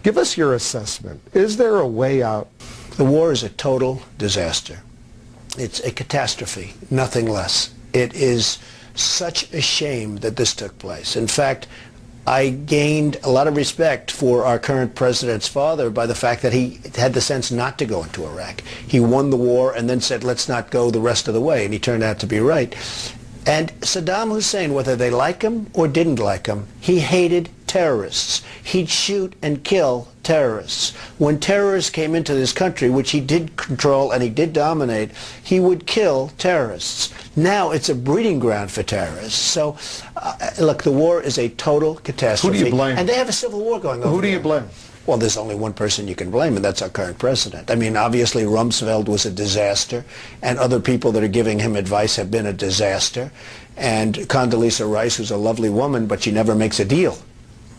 Give us your assessment. Is there a way out? The war is a total disaster. It's a catastrophe, nothing less. It is such a shame that this took place. In fact, I gained a lot of respect for our current president's father by the fact that he had the sense not to go into Iraq. He won the war and then said, let's not go the rest of the way, and he turned out to be right. And Saddam Hussein, whether they like him or didn't like him, he hated terrorists. He'd shoot and kill terrorists. When terrorists came into this country, which he did control and he did dominate, he would kill terrorists. Now it's a breeding ground for terrorists. So, look, the war is a total catastrophe. Who do you blame? And they have a civil war going on. Who do you blame? Well, there's only one person you can blame, and that's our current president. I mean, obviously, Rumsfeld was a disaster, and other people that are giving him advice have been a disaster. And Condoleezza Rice, who's a lovely woman, but she never makes a deal.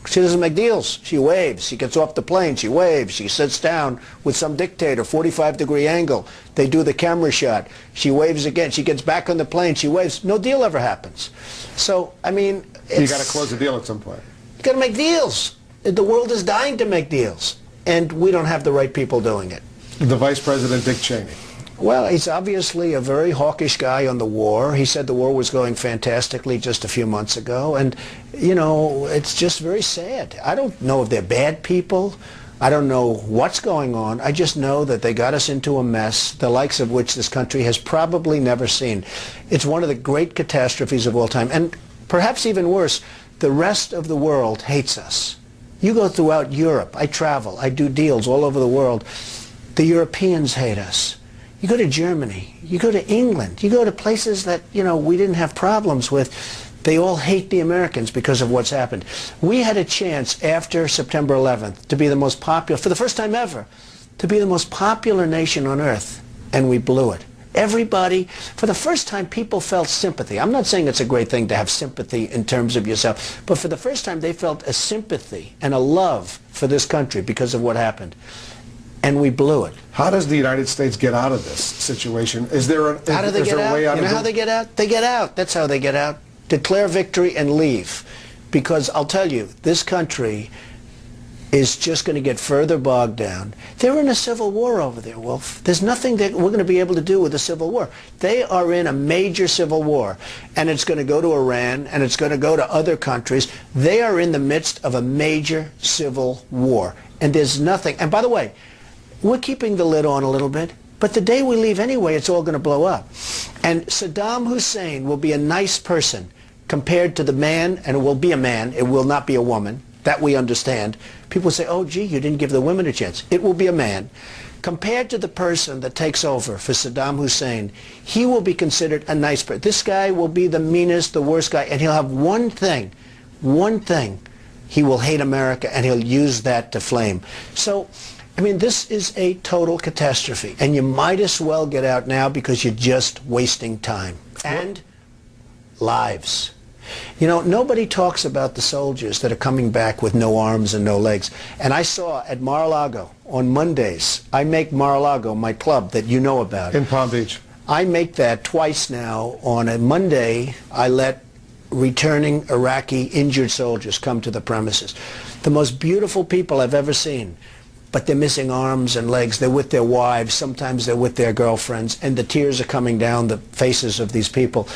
She doesn't make deals. She waves. She gets off the plane. She waves. She sits down with some dictator, 45-degree angle. They do the camera shot. She waves again. She gets back on the plane. She waves. No deal ever happens. So, I mean, You got to close the deal at some point. You got to make deals. The world is dying to make deals, and we don't have the right people doing it. The Vice President, Dick Cheney. Well, he's obviously a very hawkish guy on the war. He said the war was going fantastically just a few months ago, and, you know, it's just very sad. I don't know if they're bad people. I don't know what's going on. I just know that they got us into a mess, the likes of which this country has probably never seen. It's one of the great catastrophes of all time, and perhaps even worse, the rest of the world hates us. You go throughout Europe. I travel. I do deals all over the world. The Europeans hate us. You go to Germany. You go to England. You go to places that, you know, we didn't have problems with. They all hate the Americans because of what's happened. We had a chance after September 11th to be the most popular, for the first time ever, to be the most popular nation on earth, and we blew it. Everybody, for the first time, people felt sympathy. I'm not saying it's a great thing to have sympathy in terms of yourself, but for the first time they felt a sympathy and a love for this country because of what happened. And we blew it. How does the United States get out of this situation? Is there a, how do they get out? way out? You know how they get out? They get out. That's how they get out. Declare victory and leave. Because I'll tell you, this country is just going to get further bogged down. They're in a civil war over there, Wolf. There's nothing that we're going to be able to do with a civil war. They are in a major civil war, and it's going to go to Iran, and it's going to go to other countries. They are in the midst of a major civil war, and there's nothing. And by the way, we're keeping the lid on a little bit, but the day we leave anyway, it's all going to blow up. And Saddam Hussein will be a nice person compared to the man, and it will be a man, it will not be a woman. That we understand. People say, oh, gee, you didn't give the women a chance. It will be a man. Compared to the person that takes over for Saddam Hussein, he will be considered a nice person. This guy will be the meanest, the worst guy, and he'll have one thing. He will hate America, and he'll use that to flame. So, I mean, this is a total catastrophe, and you might as well get out now because you're just wasting time. And lives. You know, nobody talks about the soldiers that are coming back with no arms and no legs. And I saw at Mar-a-Lago on Mondays, I make Mar-a-Lago my club that you know about. In Palm Beach. I make that twice now. On a Monday, I let returning Iraqi injured soldiers come to the premises. The most beautiful people I've ever seen. But they're missing arms and legs. They're with their wives. Sometimes they're with their girlfriends. And the tears are coming down the faces of these people.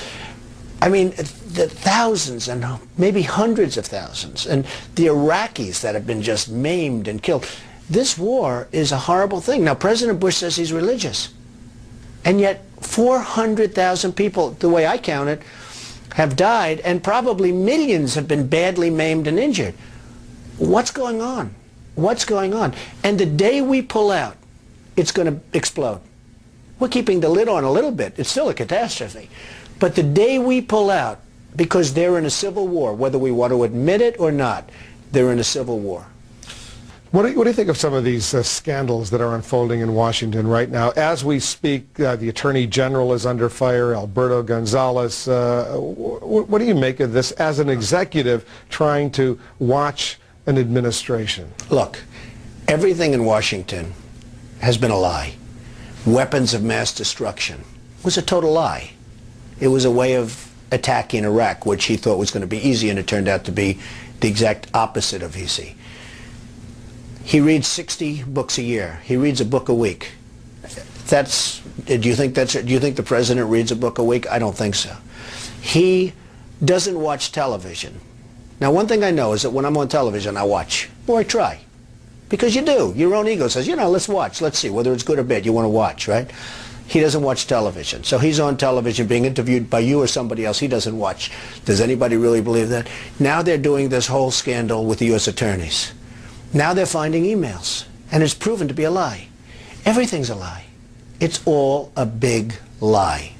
I mean, the thousands and maybe hundreds of thousands, and the Iraqis that have been just maimed and killed. This war is a horrible thing. Now, President Bush says he's religious, and yet 400,000 people, the way I count it, have died, and probably millions have been badly maimed and injured. What's going on? What's going on? And the day we pull out, it's going to explode. We're keeping the lid on a little bit. It's still a catastrophe. But the day we pull out, because they're in a civil war, whether we want to admit it or not, they're in a civil war. What do you think of some of these scandals that are unfolding in Washington right now? As we speak, the Attorney General is under fire, Alberto Gonzales. What do you make of this as an executive trying to watch an administration? Look, everything in Washington has been a lie. Weapons of mass destruction was a total lie. It was a way of attacking Iraq, which he thought was going to be easy, and it turned out to be the exact opposite of easy. He reads 60 books a year. He reads a book a week. Do you think the president reads a book a week? I don't think so. He doesn't watch television. Now, one thing I know is that when I'm on television, I watch, or I try. Because you do. Your own ego says, let's watch. Let's see whether it's good or bad. You want to watch, right? He doesn't watch television. So he's on television being interviewed by you or somebody else. He doesn't watch. Does anybody really believe that? Now they're doing this whole scandal with the U.S. attorneys. Now they're finding emails. And it's proven to be a lie. Everything's a lie. It's all a big lie.